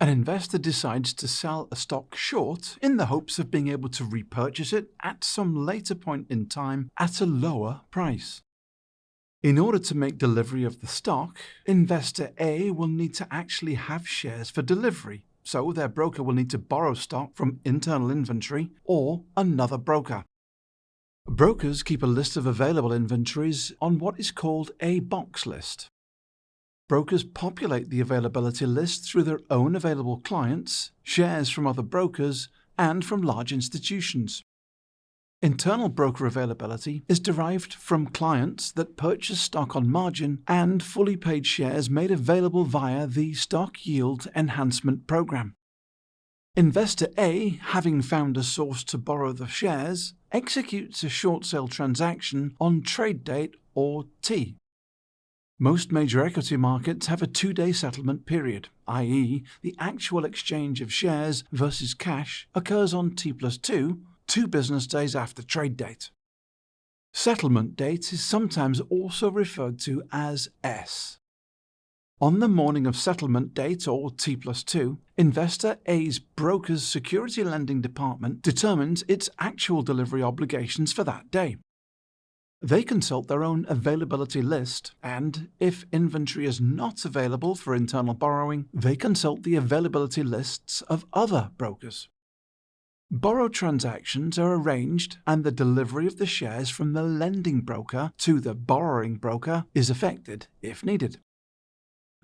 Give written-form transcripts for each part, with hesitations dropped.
An investor decides to sell a stock short in the hopes of being able to repurchase it at some later point in time at a lower price. In order to make delivery of the stock, investor A will need to actually have shares for delivery, so their broker will need to borrow stock from internal inventory or another broker. Brokers keep a list of available inventories on what is called a box list. Brokers populate the availability list through their own available clients, shares from other brokers, and from large institutions. Internal broker availability is derived from clients that purchase stock on margin and fully paid shares made available via the Stock Yield Enhancement Program. Investor A, having found a source to borrow the shares, executes a short sale transaction on trade date or T. Most major equity markets have a 2-day settlement period, i.e., the actual exchange of shares versus cash occurs on T+2, 2 business days after trade date. Settlement date is sometimes also referred to as S. On the morning of settlement date, or T+2, Investor A's broker's security lending department determines its actual delivery obligations for that day. They consult their own availability list, and if inventory is not available for internal borrowing, they consult the availability lists of other brokers. Borrow transactions are arranged, and the delivery of the shares from the lending broker to the borrowing broker is effected if needed.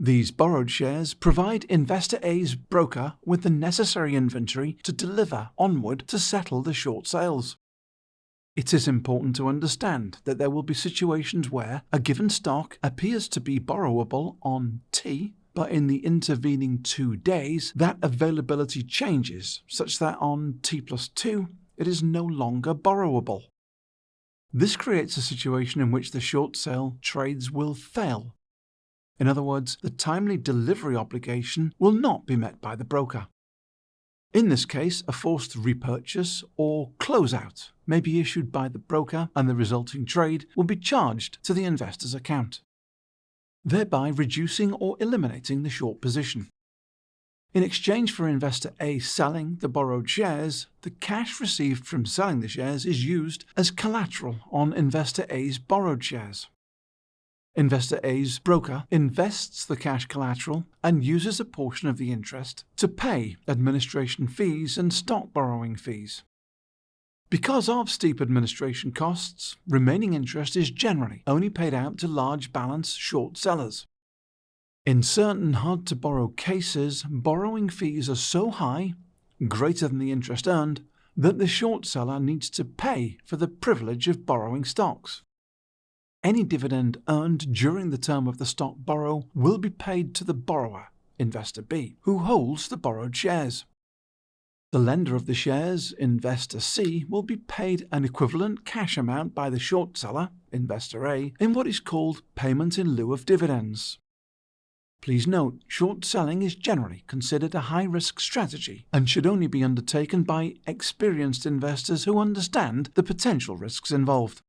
These borrowed shares provide Investor A's broker with the necessary inventory to deliver onward to settle the short sales. It is important to understand that there will be situations where a given stock appears to be borrowable on T, but in the intervening 2 days, that availability changes such that on T+2, it is no longer borrowable. This creates a situation in which the short sale trades will fail. In other words, the timely delivery obligation will not be met by the broker. In this case, a forced repurchase or closeout may be issued by the broker, and the resulting trade will be charged to the investor's account, thereby reducing or eliminating the short position. In exchange for Investor A selling the borrowed shares, the cash received from selling the shares is used as collateral on Investor A's borrowed shares. Investor A's broker invests the cash collateral and uses a portion of the interest to pay administration fees and stock borrowing fees. Because of steep administration costs, remaining interest is generally only paid out to large balance short sellers. In certain hard-to-borrow cases, borrowing fees are so high, greater than the interest earned, that the short seller needs to pay for the privilege of borrowing stocks. Any dividend earned during the term of the stock borrow will be paid to the borrower, Investor B, who holds the borrowed shares. The lender of the shares, Investor C, will be paid an equivalent cash amount by the short seller, Investor A, in what is called payment in lieu of dividends. Please note, short selling is generally considered a high-risk strategy and should only be undertaken by experienced investors who understand the potential risks involved.